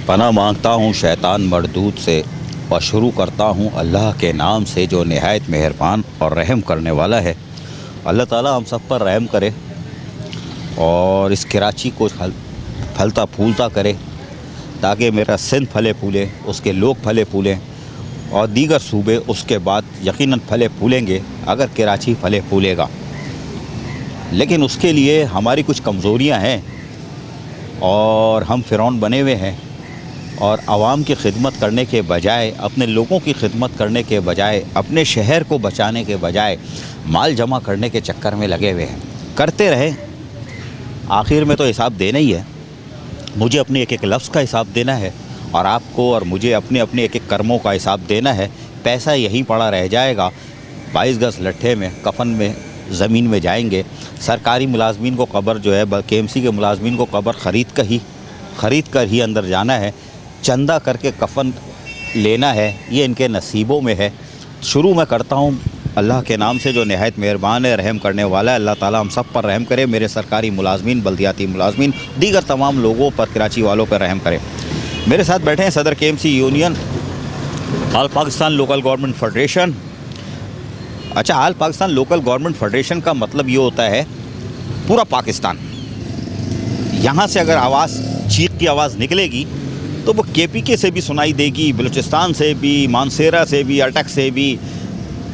पनाह मांगता हूँ शैतान मरदूद से और शुरू करता हूँ अल्लाह के नाम से जो निहायत मेहरबान और रहम करने वाला है। अल्लाह ताला हम सब पर रहम करे और इस कराची को फलता फूलता करे ताकि मेरा सिंध फले फूले, उसके लोग फले फूलें और दीगर सूबे उसके बाद यकीनन फले फूलेंगे अगर कराची फले फूलेगा। लेकिन उसके लिए हमारी कुछ कमज़ोरियाँ हैं और हम फ़िरौन बने हुए हैं और आवाम की खिदमत करने के बजाय, अपने लोगों की खिदमत करने के बजाय, अपने शहर को बचाने के बजाय माल जमा करने के चक्कर में लगे हुए हैं। करते रहें, आखिर में तो हिसाब देना ही है। मुझे अपने एक एक लफ्ज़ का हिसाब देना है और आपको और मुझे अपने अपने एक एक कर्मों का हिसाब देना है। पैसा यहीं पड़ा रह जाएगा, 22 गज़ लट्ठे में, कफन में, ज़मीन में जाएंगे। सरकारी मुलाजमीन को कब्र जो है, KMC के मुलाजमीन को कब्र ख़रीद कर ही अंदर जाना है। चंदा करके कफन लेना है, ये इनके नसीबों में है। शुरू मैं करता हूँ अल्लाह के नाम से जो निहायत मेहरबान है, रहम करने वाला है। अल्लाह ताला हम सब पर रहम करे, मेरे सरकारी मुलाजमीन, बल्दियाती मुलाजमीन, दीगर तमाम लोगों पर, कराची वालों पर रहम करे। मेरे साथ बैठे हैं सदर KMC union, all Pakistan local government federation. अच्छा, all Pakistan local government federation का मतलब ये होता है पूरा पाकिस्तान। यहाँ से अगर आवाज़, चीख की आवाज़ निकलेगी तो वो KPK से भी सुनाई देगी, बलूचिस्तान से भी, मानसेरा से भी, अटक से भी,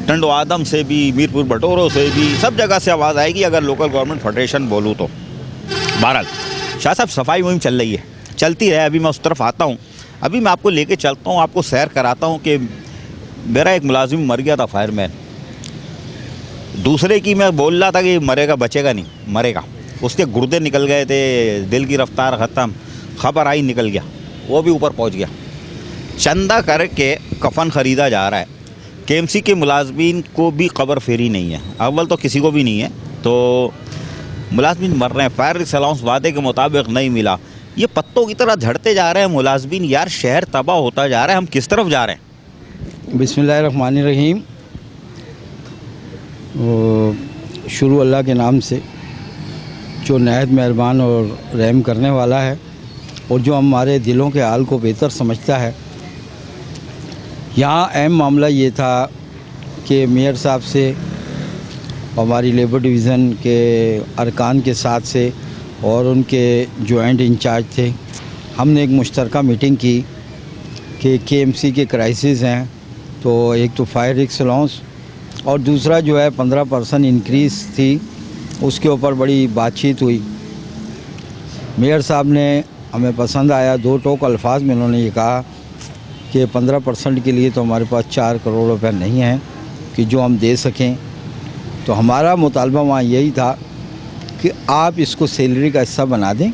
टंडो आदम से भी, मीरपुर बटोरों से भी, सब जगह से आवाज़ आएगी अगर लोकल गवर्नमेंट फेडरेशन बोलूँ तो। बहरहाल शाह साहब, सफाई मुहिम चल रही है, चलती है। अभी मैं उस तरफ आता हूँ, अभी मैं आपको लेके चलता हूँ, आपको सैर कराता हूँ कि मेरा एक मुलाजिम मर गया था, फायरमैन। दूसरे की मैं बोल रहा था कि मरेगा, बचेगा नहीं, मरेगा। उसके गुर्दे निकल गए थे, दिल की रफ्तार ख़त्म, खबर आई, निकल गया, वो भी ऊपर पहुंच गया। चंदा करके कफन ख़रीदा जा रहा है। KMC के मुलाजमीन को भी कब्र फेरी नहीं है, अव्वल तो किसी को भी नहीं है, तो मुलाजमीन मर रहे हैं। फायर अलाउंस वादे के मुताबिक नहीं मिला, ये पत्तों की तरह झड़ते जा रहे हैं मुलाजमीन। यार, शहर तबाह होता जा रहा है, हम किस तरफ जा रहे हैं? बिस्मिल्लाहिर्रहमानिर्रहीम। शुरू अल्लाह के नाम से जो नहायत मेहरबान और रहम करने वाला है और जो हमारे दिलों के हाल को बेहतर समझता है। यहाँ अहम मामला ये था कि मेयर साहब से, हमारी लेबर डिवीज़न के अरकान के साथ से और उनके जॉइंट इंचार्ज थे, हमने एक मुश्तरका मीटिंग की कि KMC के क्राइसिस हैं, तो एक तो फायर रिस्क अलाउंस और दूसरा जो है 15% इंक्रीज़ थी, उसके ऊपर बड़ी बातचीत हुई। मेयर साहब ने, हमें पसंद आया, दो टोक अल्फाज में उन्होंने ये कहा कि 15% के लिए तो हमारे पास 4 करोड़ रुपए नहीं हैं कि जो हम दे सकें। तो हमारा मुतालबा वहाँ यही था कि आप इसको सैलरी का हिस्सा बना दें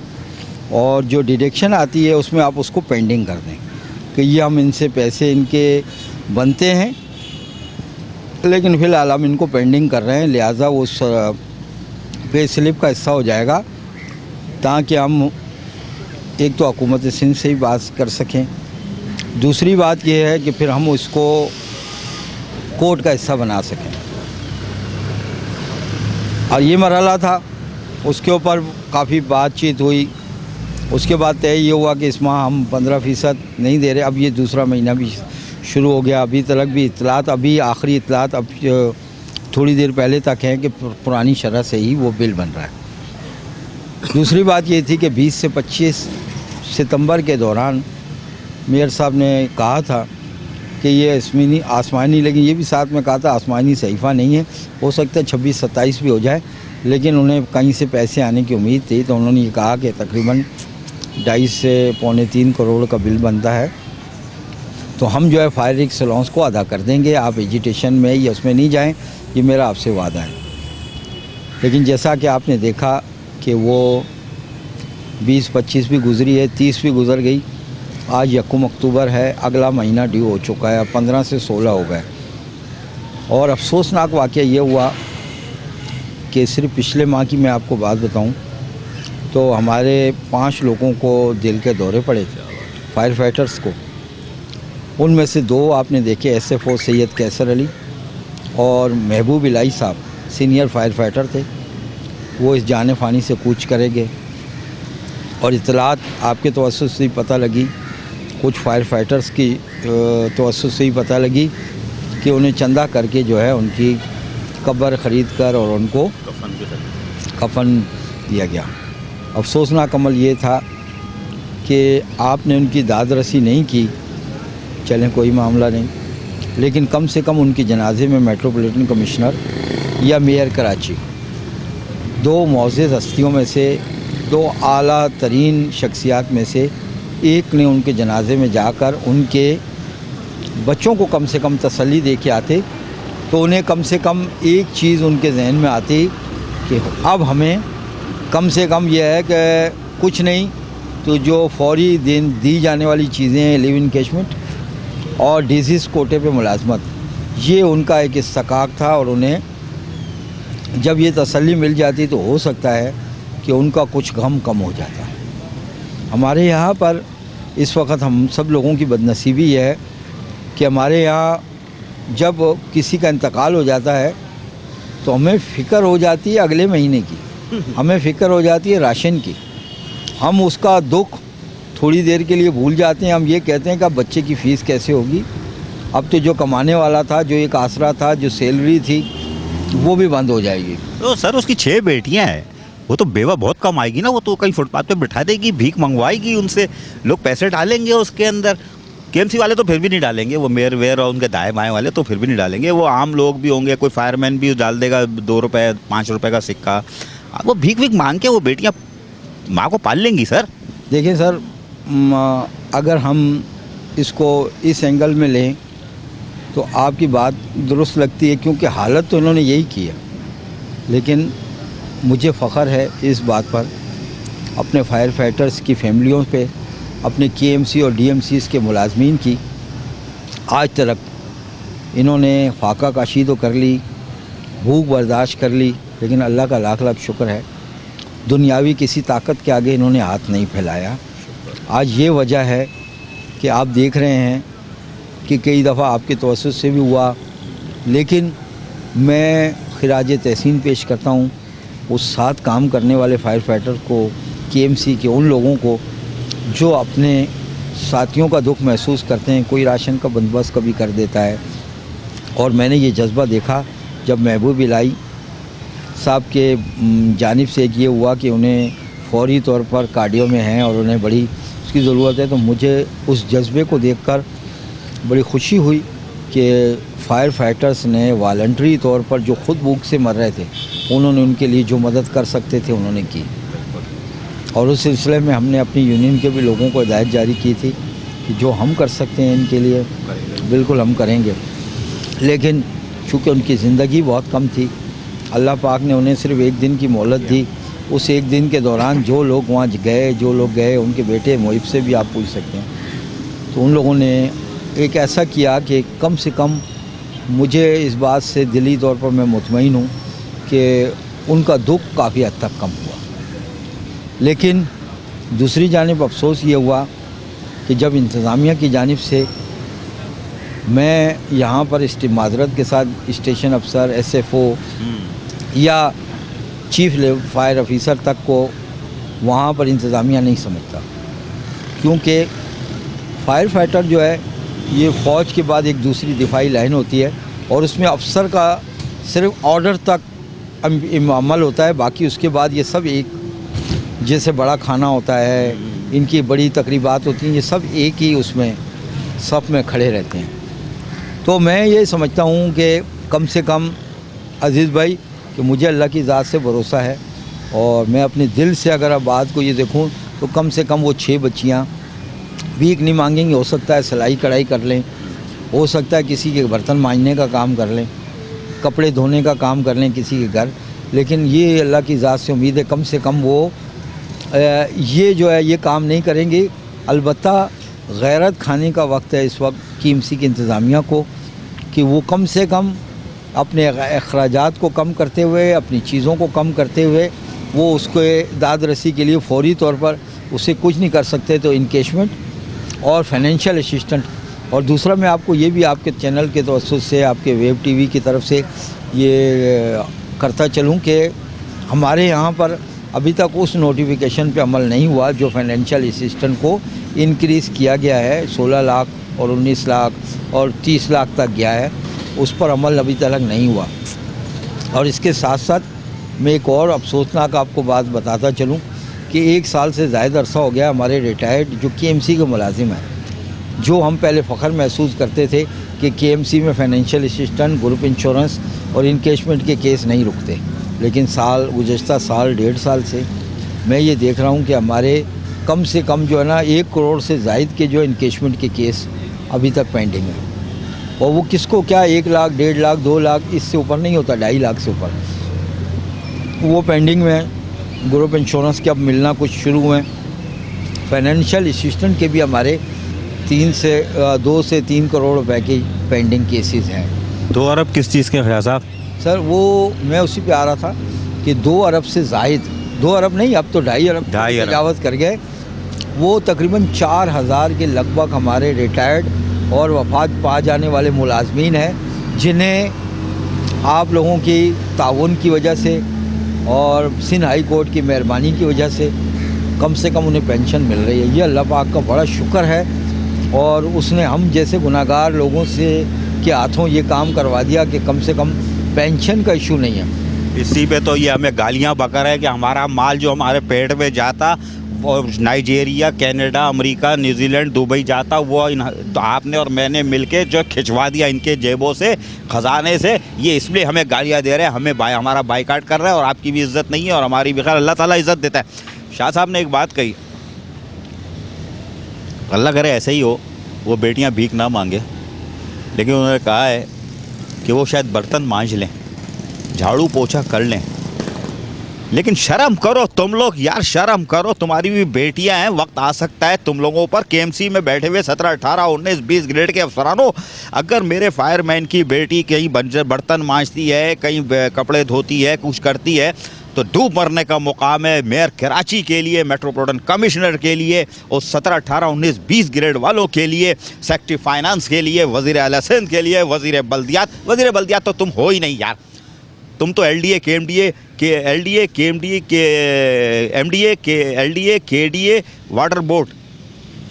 और जो डिडक्शन आती है उसमें आप उसको पेंडिंग कर दें कि ये हम इनसे पैसे इनके बनते हैं, लेकिन फ़िलहाल हम इनको पेंडिंग कर रहे हैं, लिहाजा उस पे स्लिप का हिस्सा हो जाएगा, ताकि हम एक तो हुकूमत सिंध से ही बात कर सकें। दूसरी बात यह है कि फिर हम उसको कोर्ट का हिस्सा बना सकें। और ये मरहला था, उसके ऊपर काफ़ी बातचीत हुई। उसके बाद तय ये हुआ कि इस माह हम 15% नहीं दे रहे। अब ये दूसरा महीना भी शुरू हो गया, अभी तक भी इतलात, अभी आखिरी इतलात अब थोड़ी देर पहले तक हैं कि पुरानी शरह से ही वो बिल बन रहा है। दूसरी बात ये थी कि 20 से 25 सितंबर के दौरान मेयर साहब ने कहा था कि ये आसमानी, लेकिन ये भी साथ में कहा था आसमानी सहीफ़ा नहीं है, हो सकता है 26-27 भी हो जाए, लेकिन उन्हें कहीं से पैसे आने की उम्मीद थी। तो उन्होंने ये कहा कि तकरीबन 2.5 से 3.25 करोड़ का बिल बनता है, तो हम जो है फायर रिस्क अलाउंस को अदा कर देंगे, आप एजिटेशन में या उसमें नहीं जाएं, ये मेरा आपसे वादा है। लेकिन जैसा कि आपने देखा कि वो 20-25 भी गुज़री है, 30 भी गुज़र गई, आज 1 अक्टूबर है, अगला महीना ड्यू हो चुका है, 15 से 16 हो गए। और अफसोसनाक वाक़या ये हुआ कि सिर्फ पिछले माह की मैं आपको बात बताऊं तो हमारे 5 लोगों को दिल के दौरे पड़े थे, फायर फाइटर्स को। उनमें से 2 आपने देखे, SFO सैयद कैसर अली और महबूब इलाही साहब, सीनियर फायर फाइटर थे। वो इस जाने फ़ानी से कूच करेंगे और इतलात आपके तवस्सुस से पता लगी कुछ फायर फाइटर्स की तवज्जुह से ही पता लगी कि उन्हें चंदा करके जो है उनकी कब्र ख़रीद कर और उनको कफन दिया गया। अफसोसनाक अमल ये था कि आपने उनकी दाद रसी नहीं की, चलें कोई मामला नहीं, लेकिन कम से कम उनके जनाजे में मेट्रोपॉलिटन कमिश्नर या मेयर कराची, दो मुअज़्ज़ज़ हस्तियों में से, दो आला तरीन शख्सियात में से एक ने उनके जनाजे में जाकर उनके बच्चों को कम से कम तसल्ली दे के आते, तो उन्हें कम से कम एक चीज़ उनके जहन में आती कि अब हमें कम से कम यह है कि कुछ नहीं तो जो फौरी दी जाने वाली चीज़ें हैं, लिव इनकेशमेंट और डिजीज़ कोटे पे मुलाजमत, ये उनका एक इस्तकाक था। और उन्हें जब ये तसल्ली मिल जाती तो हो सकता है कि उनका कुछ गम कम हो जाता। हमारे यहाँ पर इस वक्त हम सब लोगों की बदनसीबी है कि हमारे यहाँ जब किसी का इंतकाल हो जाता है तो हमें फ़िक्र हो जाती है अगले महीने की, हमें फ़िक्र हो जाती है राशन की। हम उसका दुख थोड़ी देर के लिए भूल जाते हैं। हम ये कहते हैं कि अब बच्चे की फ़ीस कैसे होगी, अब तो जो कमाने वाला था, जो एक आसरा था, जो सैलरी थी, वो भी बंद हो जाएगी। तो सर उसकी 6 बेटियां हैं, वो तो बेवा बहुत कमाएगी ना, वो तो कहीं फुटपाथ पे बिठा देगी, भीख मंगवाएगी उनसे, लोग पैसे डालेंगे उसके अंदर। केएमसी वाले तो फिर भी नहीं डालेंगे, वो मेयर वेयर और उनके दाएं बाएं वाले तो फिर भी नहीं डालेंगे, वो आम लोग भी होंगे, कोई फायरमैन भी डाल देगा 2 रुपये 5 रुपये का सिक्का। वो भीख भीख मांग के वो बेटियाँ माँ को पाल लेंगी सर। देखिए सर, अगर हम इसको इस एंगल में लें तो आपकी बात दुरुस्त लगती है, क्योंकि हालत तो उन्होंने यही की है। लेकिन मुझे फ़ख्र है इस बात पर अपने फायर फाइटर्स की फैमिलियों पे, अपने केएमसी और डीएमसीज़ के मुलाजमीन की। आज तक इन्होंने फाका काशी तो कर ली, भूख बर्दाश्त कर ली, लेकिन अल्लाह का लाख लाख शुक्र है दुनियावी किसी ताकत के आगे इन्होंने हाथ नहीं फैलाया। आज ये वजह है कि आप देख रहे हैं कि कई दफ़ा आपके तवज्जुह से भी हुआ, लेकिन मैं खिराज तहसीन पेश करता हूँ उस साथ काम करने वाले फायर फाइटर को, केएमसी के उन लोगों को जो अपने साथियों का दुख महसूस करते हैं। कोई राशन का बंदोबस्त कभी कर देता है, और मैंने ये जज्बा देखा जब महबूब इलाही साहब के जानिब से ये हुआ कि उन्हें फौरी तौर पर कार्डियो में हैं और उन्हें बड़ी उसकी ज़रूरत है, तो मुझे उस जज्बे को देखकर बड़ी खुशी हुई कि फायर फाइटर्स ने वॉलंटरी तौर पर, जो ख़ुद भूख से मर रहे थे, उन्होंने उनके लिए जो मदद कर सकते थे उन्होंने की। और उस सिलसिले में हमने अपनी यूनियन के भी लोगों को हिदायत जारी की थी कि जो हम कर सकते हैं इनके लिए बिल्कुल हम करेंगे। लेकिन चूँकि उनकी ज़िंदगी बहुत कम थी, अल्लाह पाक ने उन्हें सिर्फ़ 1 दिन की मोहलत दी। उस 1 दिन के दौरान जो लोग वहाँ गए, जो लोग गए, उनके बेटे मुहिब से भी आप पूछ सकते हैं, तो उन लोगों ने एक ऐसा किया कि कम से कम मुझे इस बात से दिली तौर पर मैं मुतमईन हूँ कि उनका दुख काफ़ी हद तक कम हुआ। लेकिन दूसरी जानिब अफसोस ये हुआ कि जब इंतज़ामिया की जानिब से मैं यहाँ पर माजरत के साथ स्टेशन अफसर, SFO या चीफ फायर ऑफिसर तक को वहाँ पर इंतज़ामिया नहीं समझता, क्योंकि फायर फाइटर जो है ये फ़ौज के बाद एक दूसरी दिफाई लाइन होती है, और उसमें अफसर का सिर्फ ऑर्डर तक अमल होता है, बाकी उसके बाद ये सब एक जैसे बड़ा खाना होता है, इनकी बड़ी तकरीबात होती हैं, ये सब एक ही उसमें सफ़ में खड़े रहते हैं। तो मैं ये समझता हूँ कि कम से कम अज़ीज़ भाई कि मुझे अल्लाह की ज़ात से भरोसा है, और मैं अपने दिल से अगर अब बात को ये देखूँ तो कम से कम वो 6 बच्चियाँ भीख नहीं मांगेंगी। हो सकता है सिलाई कढ़ाई कर लें, हो सकता है किसी के बर्तन मांजने का काम कर लें, कपड़े धोने का काम कर लें किसी के घर, लेकिन ये अल्लाह की ज़ात से उम्मीद है कम से कम वो ये जो है ये काम नहीं करेंगे। अलबत्ता गैरत खाने का वक्त है इस वक्त केएमसी की इंतज़ामिया को कि वो कम से कम अपने अखराजात को कम करते हुए, अपनी चीज़ों को कम करते हुए, वो उसको दाद रसी के लिए फ़ौरी तौर पर उसे कुछ नहीं कर सकते तो इनकेशमेंट और फाइनेंशियल असिस्टेंट। और दूसरा मैं आपको ये भी आपके चैनल के तवज्जुह से, आपके वेब टीवी की तरफ से ये करता चलूँ कि हमारे यहाँ पर अभी तक उस नोटिफिकेशन पे अमल नहीं हुआ जो फाइनेंशियल असिस्टेंट को इंक्रीज़ किया गया है, 16 लाख और 19 लाख और 30 लाख तक गया है, उस पर अमल अभी तक नहीं हुआ। और इसके साथ साथ मैं एक और अफसोसनाक आपको बात बताता चलूं कि 1 साल से ज़्यादा अरसा हो गया हमारे रिटायर्ड जो केएमसी के मुलाजिम हैं, जो हम पहले फ़ख्र महसूस करते थे कि केएमसी में फाइनेंशियल असिस्टेंट, ग्रुप इंश्योरेंस और इनकेशमेंट के केस नहीं रुकते, लेकिन गुज़श्ता साल 1.5 साल से मैं ये देख रहा हूँ कि हमारे कम से कम जो है ना 1 करोड़ से ज़ायद के जो इनकेशमेंट के केस अभी तक पेंडिंग है। और वो किसको क्या 1 लाख, 1.5 लाख, 2 लाख, इससे ऊपर नहीं होता, 2.5 लाख से ऊपर वो पेंडिंग में है। ग्रुप इंश्योरेंस के अब मिलना कुछ शुरू हुए। फाइनेंशियल असिस्टेंट के भी हमारे 2 से 3 करोड़ रुपए की पेंडिंग केसेस हैं। 2 अरब किस चीज़ के ख्याल साहब? सर वो मैं उसी पे आ रहा था कि 2 अरब से ज़ायद, 2 अरब नहीं, अब तो 2.5 अरब तजावज़ कर गए। वो तकरीबन 4000 के लगभग हमारे रिटायर्ड और वफात पा जाने वाले मुलाजमीन हैं, जिन्हें आप लोगों की ताउन की वजह से और सिंध हाई कोर्ट की मेहरबानी की वजह से कम उन्हें पेंशन मिल रही है। ये अल्लाह पाक का बड़ा शुक्र है, और उसने हम जैसे गुनाहगार लोगों से के हाथों ये काम करवा दिया कि कम से कम पेंशन का इशू नहीं है। इसी पे तो ये हमें गालियाँ बकर है कि हमारा माल जो हमारे पेट में जाता और Nigeria, Canada, America, New Zealand, Dubai जाता, वो तो आपने और मैंने मिलके जो खिंचवा दिया इनके जेबों से, ख़जाने से। ये इसलिए हमें गालियाँ दे रहे हैं, हमें हमारा बाइकाट कर रहा है, और आपकी भी इज़्ज़त नहीं है और हमारी भी। खैर अल्लाह ताला इज़्ज़त देता है। शाह साहब ने एक बात कही, अल्लाह करे ऐसे ही हो, वो बेटियां भीख ना मांगे, लेकिन उन्होंने कहा है कि वो शायद बर्तन मांज लें, झाड़ू पोछा कर लें, लेकिन शर्म करो तुम लोग यार, शर्म करो। तुम्हारी भी बेटियां हैं, वक्त आ सकता है तुम लोगों पर। केएमसी में बैठे हुए 17, 18, 19, 20 ग्रेड के अफसरानों, अगर मेरे फायरमैन की बेटी कहीं बर्तन मांजती है, कहीं कपड़े धोती है, कुछ करती है, तो डूब मरने का मुकाम है मेयर कराची के लिए, मेट्रोपॉलिटन कमिश्नर के लिए, और 17, 18, 19, 20 ग्रेड वालों के लिए, सेक्रेटरी फाइनेंस के लिए, वज़ीर आला सिंध के लिए, वज़ीर बल्दियात तो तुम हो ही नहीं यार। तुम तो एलडीए केडीए वाटर बोर्ड,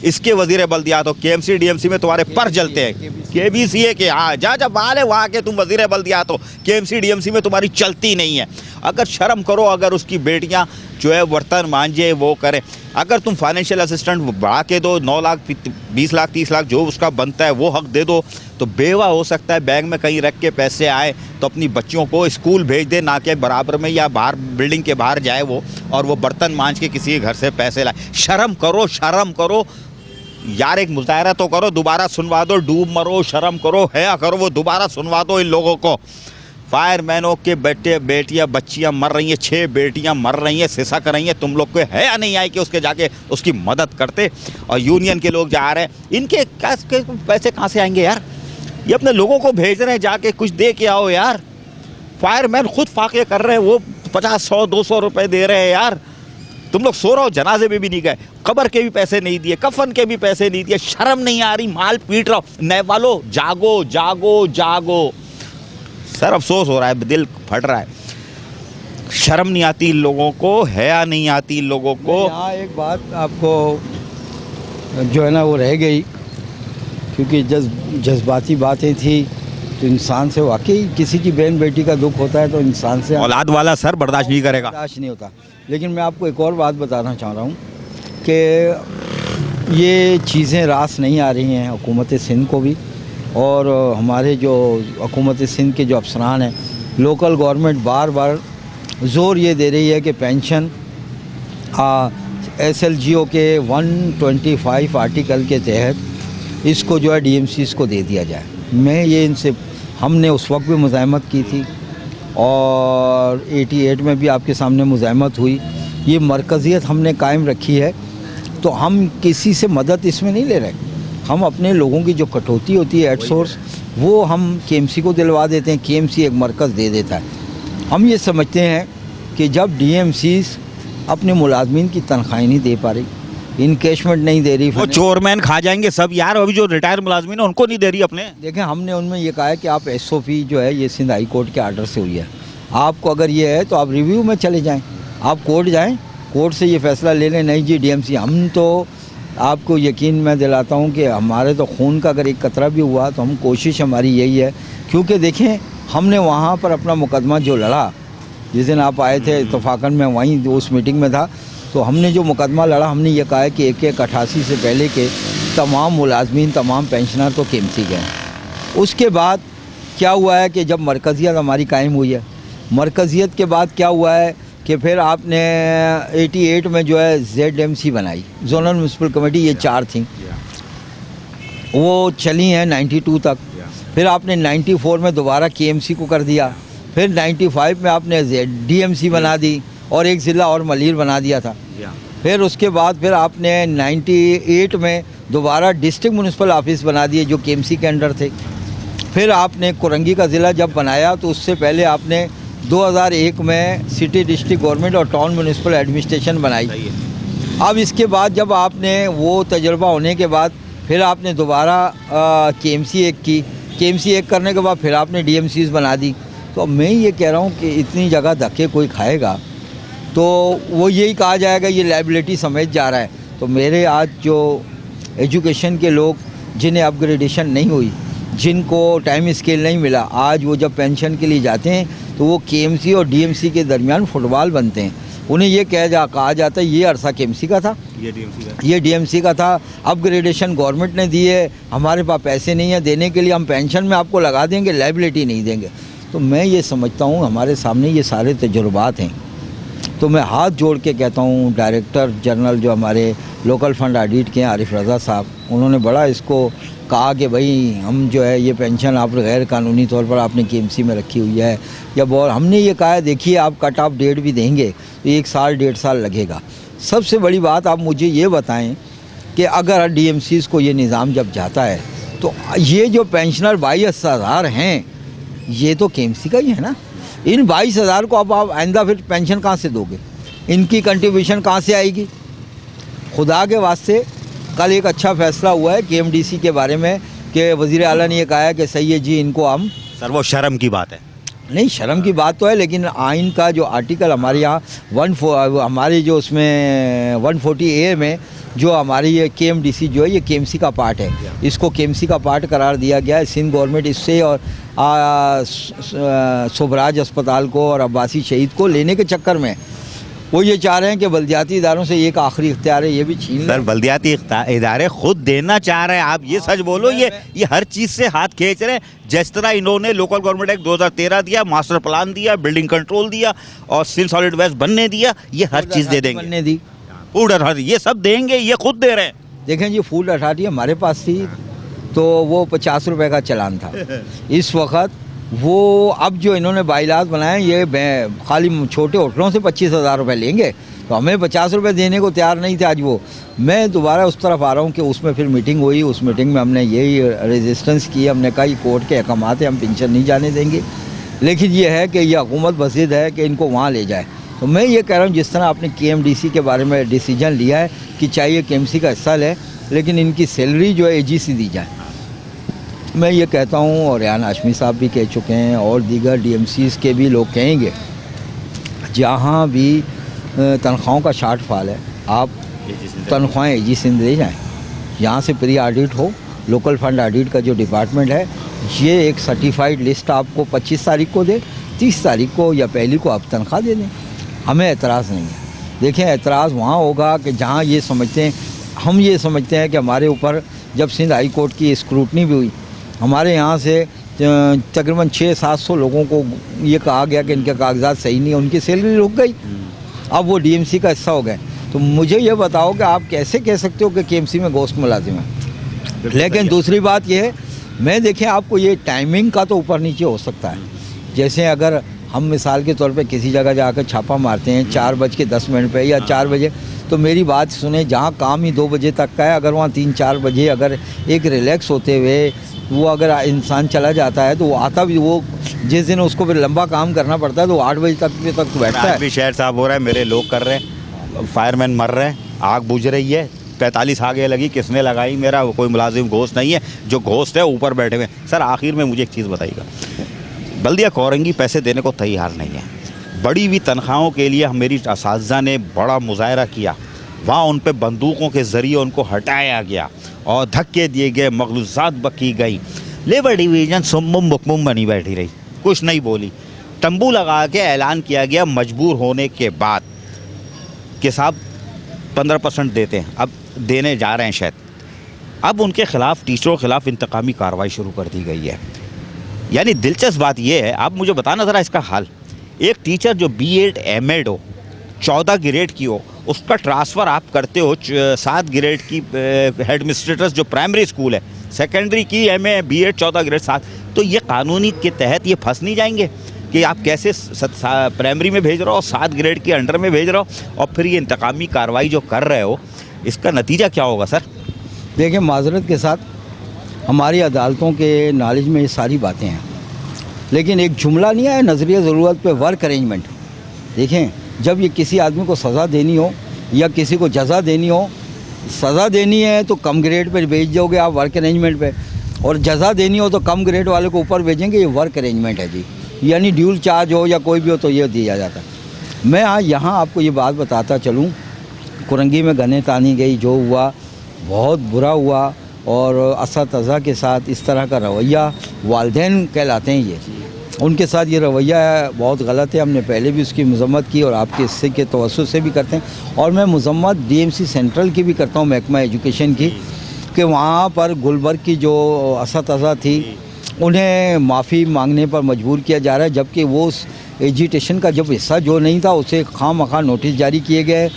इसके वज़ीर बल्दियात हो। केएमसी डीएमसी में तुम्हारे पर जलते हैं, केबीसीए के, हाँ जहाँ बाल है वहाँ के तुम वज़ीर बल्दियात हो। केएमसी डीएमसी में तुम्हारी चलती नहीं है। अगर शर्म करो, अगर उसकी बेटियाँ जो है बर्तन मांजे वो करें। अगर तुम फाइनेंशियल असिस्टेंट बढ़ा के दो, 9 लाख, 20 लाख, 30 लाख जो उसका बनता है वो हक दे दो, तो बेवा हो सकता है बैंक में कहीं रख के पैसे आए तो अपनी बच्चियों को स्कूल भेज दे, ना कि बराबर में या बाहर बिल्डिंग के बाहर जाए वो, और वो बर्तन मांज के किसी के घर से पैसे लाए। शर्म करो यार, एक मुजाहरा तो करो, दोबारा सुनवा दो, डूब मरो, शर्म करो, हया करो, वो दोबारा सुनवा दो इन लोगों को। फायरमैनों के बेटियां बच्चियां मर रही हैं, 6 बेटियां मर रही हैं, सिसक रही हैं, तुम लोग को है या नहीं आई कि उसके जाके उसकी मदद करते। और यूनियन के लोग जा रहे हैं, इनके पैसे कहाँ से आएंगे यार? ये अपने लोगों को भेज रहे हैं, जाके कुछ दे के आओ यार। फायरमैन खुद फाके कर रहे हैं, वो 50, 100, 200 रुपये दे रहे हैं यार। तुम लोग सो रहे हो, जनाजे में भी नहीं गए, कब्र के भी पैसे नहीं दिए, कफन के भी पैसे नहीं दिए। शर्म नहीं आ रही? माल पीट रहा हो। नए वालों जागो जागो जागो। सर अफसोस हो रहा है, दिल फट रहा है। शर्म नहीं आती इन लोगों को, हया नहीं आती इन लोगों को। यहाँ एक बात आपको जो है ना वो रह गई, क्योंकि जज्बाती बातें थी, तो इंसान से वाकई किसी की बहन बेटी का दुख होता है तो इंसान से औलाद वाला सर बर्दाश्त नहीं करेगा, बर्दाश्त नहीं होता। लेकिन मैं आपको एक और बात बताना चाह रहा हूँ कि ये चीज़ें रास नहीं आ रही हैं हुकूमत सिंध को भी, और हमारे जो हुकूमत सिंध के जो अफसरान हैं, लोकल गवर्नमेंट बार बार ज़ोर ये दे रही है कि पेंशन SLGO के 125 आर्टिकल के तहत इसको जो है DMCs को दे दिया जाए। मैं ये इनसे, हमने उस वक्त भी मुज़ाहमत की थी और 88 में भी आपके सामने मुज़ाहमत हुई। ये मरकज़ियत हमने कायम रखी है, तो हम किसी से मदद इसमें नहीं ले रहे। हम अपने लोगों की जो कटौती होती है एट सोर्स, वो हम KMC को दिलवा देते हैं, KMC एक मरकज़ दे देता है। हम ये समझते हैं कि जब DMCs अपने मुलाजमीन की तनख्वाही नहीं दे पा रही, इनकेशमेंट नहीं दे रही, वो चोरमैन खा जाएंगे सब यार। अभी जो रिटायर मुलाजमीन है उनको नहीं दे रही अपने। देखें, हमने उनमें ये कहा है कि आप SOP जो है ये सिंध हाई कोर्ट के आर्डर से हुई है, आपको अगर ये है तो आप रिव्यू में चले जाएं, आप कोर्ट जाएं, कोर्ट से ये फैसला ले लें, नहीं जी DMC हम तो आपको यकीन मैं दिलाता हूँ कि हमारे तो खून का अगर एक कतरा भी हुआ तो हम कोशिश हमारी यही है, क्योंकि देखें हमने वहाँ पर अपना मुकदमा जो लड़ा, जिस दिन आप आए थे इत्तफाकन मैं वहीं उस मीटिंग में था, तो हमने जो मुकदमा लड़ा हमने ये कहा है कि 1/1/88 से पहले के तमाम मुलाजमीन तमाम पेंशनर तो केएमसी गए। उसके बाद क्या हुआ है कि जब मरकज़ियत हमारी कायम हुई है, मरकज़ियत के बाद क्या हुआ है कि फिर आपने 88 में जो है ZMC बनाई, जोनल म्यूनसिपल कमेटी, ये 4 थी, वो चली हैं 92 तक। फिर आपने 94 में दोबारा KMC को कर दिया, फिर 95 में आपने DMC बना दी और एक ज़िला और मलीर बना दिया था। फिर उसके बाद फिर आपने 98 में दोबारा डिस्ट्रिक्ट म्यूनसिपल ऑफिस बना दिए जो KMC के अंडर थे। फिर आपने कोरंगी का ज़िला जब बनाया तो उससे पहले आपने 2001 में सिटी डिस्ट्रिक्ट गवर्नमेंट और टाउन म्यूनसिपल एडमिनिस्ट्रेशन बनाई। अब इसके बाद जब आपने वो तजुर्बा होने के बाद फिर आपने दोबारा KMC 1 की, KMC 1 करने के बाद फिर आपने DMCs बना दी। तो मैं ये कह रहा हूँ कि इतनी जगह धक्के कोई खाएगा तो वो यही कहा जाएगा ये लायबिलिटी समेत जा रहा है। तो मेरे आज जो एजुकेशन के लोग जिन्हें अपग्रेडेशन नहीं हुई, जिनको टाइम स्केल नहीं मिला, आज वो जब पेंशन के लिए जाते हैं तो वो KMC और DMC के दरमियान फुटबॉल बनते हैं। उन्हें ये कहा जाता है ये अरसा KMC का था, ये DMC का था, अपग्रेडेशन गवर्नमेंट ने दी है, हमारे पास पैसे नहीं है देने के लिए, हम पेंशन में आपको लगा देंगे, लायबिलिटी नहीं देंगे। तो मैं ये समझता हूँ हमारे सामने ये सारे तजुर्बात हैं। तो मैं हाथ जोड़ के कहता हूँ डायरेक्टर जनरल जो हमारे लोकल फंड ऑडिट के हैं आरिफ रज़ा साहब, उन्होंने बड़ा इसको कहा कि भाई हम जो है ये पेंशन आप गैर कानूनी तौर पर आपने KMC में रखी हुई है या बहुत, हमने ये कहा है देखिए आप कट ऑफ डेट भी देंगे तो 1 साल 1.5 साल लगेगा। सबसे बड़ी बात आप मुझे ये बताएं कि अगर DMCs को ये निज़ाम जब जाता है तो ये जो पेंशनर 22,000 हैं ये तो KMC का ही है ना। इन 22,000 को अब आप आइंदा फिर पेंशन कहाँ से दोगे, इनकी कंट्रीब्यूशन कहाँ से आएगी। खुदा के वास्ते कल एक अच्छा फैसला हुआ है KMDC के बारे में कि वज़ीर आला ने ये कहा है कि सही है जी इनको हम, सर वो शर्म की बात है। नहीं शर्म की बात तो है, लेकिन आइन का जो आर्टिकल हमारे यहाँ हमारे जो उसमें 140A में जो हमारी ये KMDC जो है ये KMC का पार्ट है, इसको KMC का पार्ट करार दिया गया है। सिंध गवर्नमेंट इससे और सुबराज अस्पताल को और अब्बासी शहीद को लेने के चक्कर में वो ये चाह रहे हैं कि बल्दियाती इदारों से एक आखिरी इख्तियार है ये भी छीन लें। सर बल्दियाती इदारे खुद देना चाह रहे हैं, आप ये सच बोलो, ये हर चीज़ से हाथ खींच रहे हैं। जिस तरह इन्होंने लोकल गवर्नमेंट एक्ट 2013 दिया, मास्टर प्लान दिया, बिल्डिंग कंट्रोल दिया और सिंध सॉलिड वेस्ट बनने दिया, ये हर चीज़ दे देंगे, बनने दी, फूड अथॉरिटी ये सब देंगे, ये खुद दे रहे हैं। देखें जी फूड अथॉरिटी हमारे पास थी तो वो 50 रुपये का चलान था। इस वक्त वो अब जो इन्होंने बाइलात बनाए ये खाली छोटे होटलों से 25,000 रुपये लेंगे, तो हमें 50 रुपये देने को तैयार नहीं थे आज वो। मैं दोबारा उस तरफ आ रहा हूँ कि उसमें फिर मीटिंग हुई, उस मीटिंग में हमने यही रेजिस्टेंस की, हमने कहा ये कोर्ट के अहकामात है, हम पेंशन नहीं जाने देंगे, लेकिन ये है कि ये हुकूमत बसिद है कि इनको वहाँ ले जाए। तो मैं ये कह रहा हूँ जिस तरह आपने KMDC के बारे में डिसीजन लिया है कि चाहिए KMC का हिस्सा ले, लेकिन इनकी सैलरी जो है AGC दी जाए। मैं ये कहता हूँ और रेहान हाशमी साहब भी कह चुके हैं और दीगर DMCs के भी लोग कहेंगे, जहाँ भी तनख्वाहों का शार्ट फॉल है आप तनख्वाहें AG सिंध ले जाएँ, यहाँ से प्री ऑडिट हो, लोकल फंड ऑडिट का जो डिपार्टमेंट है ये एक सर्टिफाइड लिस्ट आपको 25 तारीख को दे, 30 तारीख को या पहली को आप तनख्वाह दे दें, हमें एतराज़ नहीं है। देखें एतराज़ वहाँ होगा कि जहाँ ये समझते हैं, हम ये समझते हैं कि हमारे ऊपर जब सिंध हाई कोर्ट की स्क्रूटनी भी हुई, हमारे यहाँ से तकरीबन 600-700 लोगों को ये कहा गया कि इनके कागजात सही नहीं है, उनकी सैलरी रुक गई, अब वो DMC का हिस्सा हो गए। तो मुझे ये बताओ कि आप कैसे कह सकते हो कि KMC में गोश्त मुलाजिम है। लेकिन दूसरी बात ये है, मैं देखें आपको ये टाइमिंग का तो ऊपर नीचे हो सकता है, जैसे अगर हम मिसाल के तौर पे किसी जगह जाकर छापा मारते हैं 4:10 पे या 4 बजे, तो मेरी बात सुने, जहाँ काम ही 2 बजे तक का है, अगर वहाँ 3-4 बजे अगर एक रिलैक्स होते हुए वो अगर इंसान चला जाता है तो वो आता भी, वो जिस दिन उसको फिर लंबा काम करना पड़ता है तो 8 बजे तक तो बैठता है। भी शहर साहब हो रहा है, मेरे लोग कर रहे हैं, फायरमैन मर रहे हैं, आग बुझ रही है, 45 आगे लगी, किसने लगाई, मेरा कोई मुलाजिम घोस्ट नहीं है, जो घोस्ट है ऊपर बैठे हुए। सर आखिर में मुझे एक चीज़ बताइएगा, बल्दिया कोरंगी पैसे देने को तैयार नहीं है, बड़ी हुई तनख्वाहों के लिए मेरी असातिज़ा ने बड़ा मुजाहरा किया, वहाँ उन पे बंदूकों के ज़रिए उनको हटाया गया और धक्के दिए गए, मखलूसात बकी गई। लेबर डिवीज़न सुम्मुम बुकमुम बनी बैठी रही, कुछ नहीं बोली। तंबू लगा के ऐलान किया गया मजबूर होने के बाद कि साहब 15% देते हैं, अब देने जा रहे हैं शायद। अब उनके ख़िलाफ़, टीचरों के ख़िलाफ़ इंतकामी कार्रवाई शुरू कर दी गई है। यानी दिलचस्प बात यह है, आप मुझे बताना ज़रा इसका हाल। एक टीचर जो B.Ed M.Ed हो, 14 ग्रेड की हो, उसका ट्रांसफ़र आप करते हो 7 ग्रेड की हेड मिस्ट्रेस जो प्राइमरी स्कूल है, सेकेंडरी की MA B.Ed 14 ग्रेड 7, तो ये कानूनी के तहत ये फंस नहीं जाएंगे कि आप कैसे प्राइमरी में भेज रहे हो, 7 ग्रेड के अंडर में भेज रहे हो, और फिर ये इंतकामी कार्रवाई जो कर रहे हो, इसका नतीजा क्या होगा सर? देखिए, माजरत के साथ हमारी अदालतों के नॉलेज में ये सारी बातें हैं, लेकिन एक जुमला नहीं है नज़रिया ज़रूरत पे वर्क अरेंजमेंट। देखें, जब ये किसी आदमी को सज़ा देनी हो या किसी को जज़ा देनी हो, सज़ा देनी है तो कम ग्रेड पे भेज दोगे आप वर्क अरेंजमेंट पे, और जज़ा देनी हो तो कम ग्रेड वाले को ऊपर भेजेंगे, ये वर्क अरेंजमेंट है जी। यानी ड्यूल चार्ज हो या कोई भी हो तो ये दिया जाता है। मैं यहाँ आपको ये बात बताता चलूँ, कुरंगी में गने तानी गई, जो हुआ बहुत बुरा हुआ, और असातिज़ा के साथ इस तरह का रवैया, वालिदैन कहलाते हैं ये, उनके साथ ये रवैया बहुत गलत है। हमने पहले भी उसकी मज़म्मत की और आपके हिस्से के तवस्सुत से भी करते हैं, और मैं मज़म्मत DMC सेंट्रल की भी करता हूँ, महकमा एजुकेशन की, कि वहाँ पर गुलबर्ग की जो असातिज़ा थी उन्हें माफ़ी मांगने पर मजबूर किया जा रहा है, जबकि वो उस एजिटेशन का जब हिस्सा जो नहीं था उसे खामखा नोटिस जारी किए गए।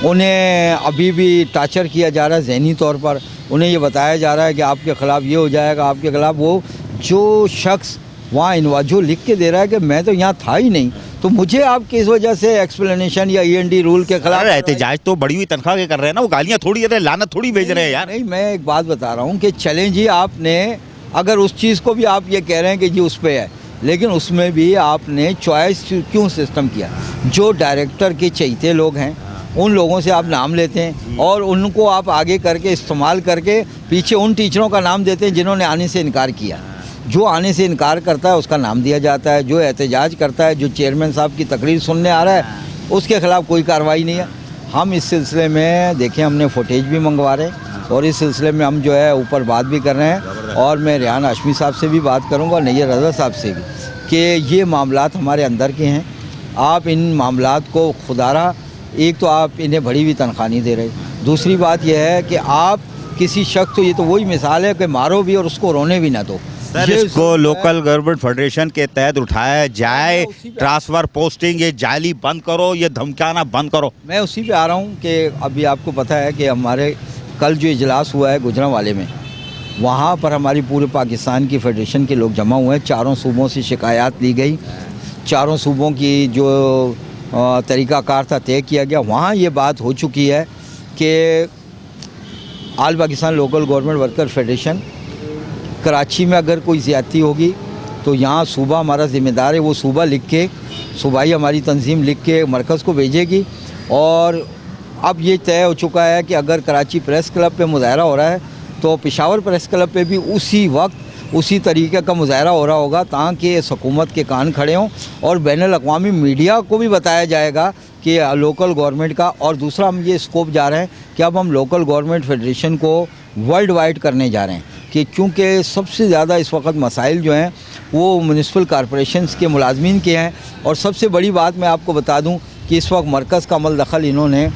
उन्हें अभी भी टार्चर किया जा रहा है ज़हनी तौर पर। उन्हें ये बताया जा रहा है कि आपके ख़िलाफ़ ये हो जाएगा, आपके ख़िलाफ़ वो। जो शख्स वहाँ इन्वाजो लिख के दे रहा है कि मैं तो यहाँ था ही नहीं, तो मुझे आप किस वजह से एक्सप्लेनेशन या END रूल के खिलाफ एहतजाज तो बड़ी हुई तनख्वाह के कर रहे हैं ना, वो गालियाँ थोड़ी दे रहे हैं, लानत थोड़ी भेज रहे हैं यार। नहीं, मैं एक बात बता रहा हूँ कि चलें जी, आपने अगर उस चीज़ को भी आप ये कह रहे हैं कि जी उस पर है, लेकिन उसमें भी आपने चॉइस क्यों सिस्टम किया? जो डायरेक्टर के चहीते लोग हैं उन लोगों से आप नाम लेते हैं और उनको आप आगे करके इस्तेमाल करके पीछे उन टीचरों का नाम देते हैं जिन्होंने आने से इनकार किया। जो आने से इनकार करता है उसका नाम दिया जाता है, जो एहतजाज करता है, जो चेयरमैन साहब की तकरीर सुनने आ रहा है उसके ख़िलाफ़ कोई कार्रवाई नहीं है। हम इस सिलसिले में देखें, हमने फुटेज भी मंगवा रहे हैं और इस सिलसिले में हम जो है ऊपर बात भी कर रहे हैं, और मैं रेहान हाशमी साहब से भी बात करूँगा, नैयर रज़ा साहब से भी, कि ये मामलात हमारे अंदर के हैं। आप इन मामलात को खुदारा, एक तो आप इन्हें बड़ी हुई तनख्वाह नहीं दे रहे, दूसरी बात यह है कि आप किसी शख्स, तो ये तो वही मिसाल है कि मारो भी और उसको रोने भी ना दो। सर, इसको लोकल गवर्नमेंट फेडरेशन के तहत उठाया जाए, ट्रांसफ़र पोस्टिंग ये जाली बंद करो, ये धमकाना बंद करो। मैं उसी पे आ रहा हूँ कि अभी आपको पता है कि हमारे कल जो इजलास हुआ है गुजरांवाले में, वहाँ पर हमारी पूरे पाकिस्तान की फेडरेशन के लोग जमा हुए हैं। चारों सूबों से शिकायत ली गई, चारों सूबों की जो तरीक़ाकार था तय किया गया। वहाँ ये बात हो चुकी है कि all Pakistan local government worker federation Karachi में अगर कोई ज़्यादती होगी तो यहाँ सूबा हमारा ज़िम्मेदार है, वो सूबा लिख के, सूबाई हमारी तंजीम लिख के मरकज़ को भेजेगी। और अब ये तय हो चुका है कि अगर कराची प्रेस क्लब पे मुज़ाहरा हो रहा है तो पेशावर प्रेस क्लब पे भी उसी वक्त उसी तरीके का मुज़ाहरा हो रहा होगा, ताकि हुकूमत के कान खड़े हों और बैनुल अक़वामी मीडिया को भी बताया जाएगा कि लोकल गवर्नमेंट का। और दूसरा, हम ये स्कोप जा रहे हैं कि अब हम लोकल गवर्नमेंट फेडरेशन को वर्ल्ड वाइड करने जा रहे हैं, कि क्योंकि सबसे ज़्यादा इस वक्त मसाइल जो हैं वो म्युनिसिपल कॉरपोरेशंस के मुलाजमीन के हैं। और सबसे बड़ी बात मैं आपको बता दूं कि इस वक्त मरकज़ का अमल दखल इन्होंने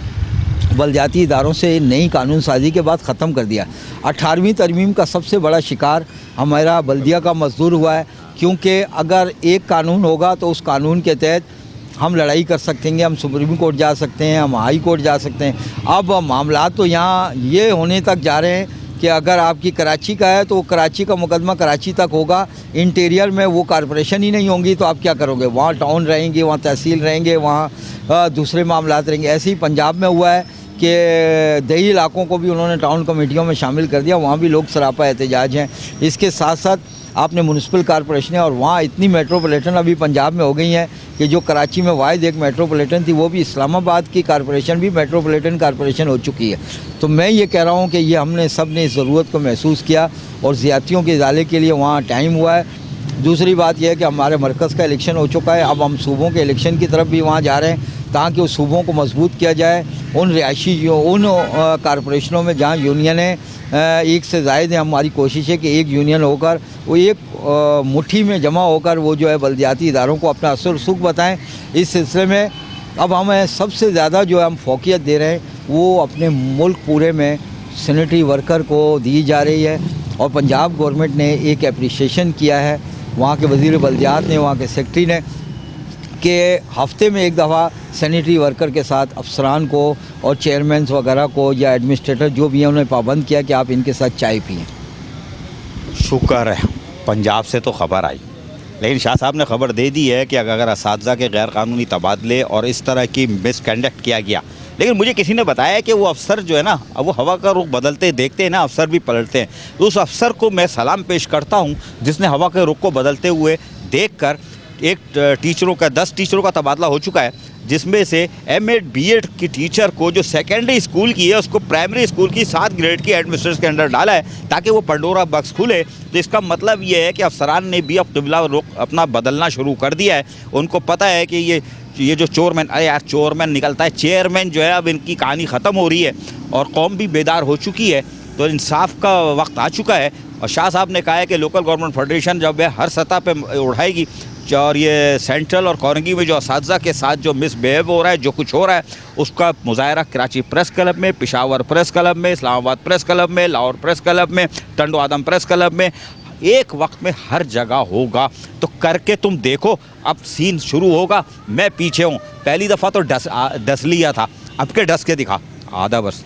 बलदियाती इदारों से नई कानून साजी के बाद ख़त्म कर दिया। 18वीं तरमीम का सबसे बड़ा शिकार हमारा बल्दिया का मज़दूर हुआ है, क्योंकि अगर एक कानून होगा तो उस कानून के तहत हम लड़ाई कर सकते हैं, हम सुप्रीम कोर्ट जा सकते हैं, हम हाई कोर्ट जा सकते हैं। अब मामला तो यहाँ ये होने तक जा रहे हैं कि अगर आपकी कराची का है तो कराची का मुकदमा कराची तक होगा, इंटीरियर में वो कॉरपोरेशन ही नहीं होंगी तो आप क्या करोगे? वहाँ टाउन रहेंगे, वहाँ तहसील रहेंगे, वहाँ दूसरे मामलात रहेंगे। ऐसे ही पंजाब में हुआ है कि दही इलाकों को भी उन्होंने टाउन कमेटियों में शामिल कर दिया, वहाँ भी लोग सरापा एहतजाज हैं। इसके साथ साथ आपने म्युनिसिपल कॉरपोरेशन है और वहाँ इतनी मेट्रोपॉलिटन अभी पंजाब में हो गई हैं कि जो कराची में वाहिद एक मेट्रोपॉलिटन थी वो भी इस्लामाबाद की कॉरपोरेशन भी मेट्रोपॉलिटन कॉरपोरेशन हो चुकी है। तो मैं ये कह रहा हूँ कि ये हमने सब ने इस ज़रूरत को महसूस किया और ज़्यादतियों के इजाले के लिए वहाँ टाइम हुआ है। दूसरी बात यह है कि हमारे मरकज़ का इलेक्शन हो चुका है, अब हम सूबों के इलेक्शन की तरफ भी वहाँ जा रहे हैं। ताकि उस सूबों को मजबूत किया जाए। उन रिहायशी जो उन कारपोरेशनों में जहाँ यूनियनें एक से ज़ायद हैं, हमारी कोशिश है कि एक यूनियन होकर वो एक मुट्ठी में जमा होकर वो जो है बल्दियाती इदारों को अपना असर सुख बताएं। इस सिलसिले में अब हमें सबसे ज़्यादा जो हम फोकियत दे रहे हैं वो अपने मुल्क पूरे में सैनिटरी वर्कर को दी जा रही है। और पंजाब गवर्नमेंट ने एक एप्रिसिएशन किया है, वहाँ के वज़ीर बल्दियात ने, वहाँ के सेक्रेटरी ने, कि हफ्ते में एक दफ़ा सैनिटरी वर्कर के साथ अफसरान को और चेयरमैन वगैरह को या एडमिनिस्ट्रेटर जो भी हैं उन्हें पाबंद किया कि आप इनके साथ चाय पिएँ। शुक्र है पंजाब से तो ख़बर आई, लेकिन शाह साहब ने खबर दे दी है कि अगर असातिज़ा के गैर कानूनी तबादले और इस तरह की मिसकंडक्ट किया गया। लेकिन मुझे किसी ने बताया कि वो अफसर जो है ना, अब वो हवा का रुख बदलते देखते हैं ना, अफसर भी पलटते हैं। तो उस अफसर को मैं सलाम पेश करता हूँ जिसने हवा के रुख को बदलते हुए देखकर एक टीचरों का 10 टीचरों का तबादला हो चुका है, जिसमें से एमएड बीएड की टीचर को जो सेकेंडरी स्कूल की है उसको प्राइमरी स्कूल की 7 ग्रेड की एडमिनिस्ट्रेशन के अंदर डाला है ताकि वो पंडोरा बक्स खुले। तो इसका मतलब ये है कि अफसरान ने भी अब क़िबला रुख अपना बदलना शुरू कर दिया है। उनको पता है कि ये जो चोरमैन, अरे यार चोरमैन निकलता है, चेयरमैन जो है, अब इनकी कहानी ख़त्म हो रही है और कौम भी बेदार हो चुकी है। तो इंसाफ का वक्त आ चुका है। और शाह साहब ने कहा है कि लोकल गवर्नमेंट फेडरेशन जब है हर सतह पे उठाएगी, और ये सेंट्रल और कॉरंगी में जो असातिज़ा के साथ जो मिसबिहेव हो रहा है, जो कुछ हो रहा है, उसका मुजाहरा कराची प्रेस क्लब में, पेशावर प्रेस क्लब में, इस्लामाबाद प्रेस क्लब में, लाहौर प्रेस क्लब में, टंडो आदम प्रेस क्लब में, एक वक्त में हर जगह होगा। तो करके तुम देखो, अब सीन शुरू होगा। मैं पीछे हूँ, पहली दफ़ा तो डस लिया था, अब के डस के दिखा। आधा वर्ष।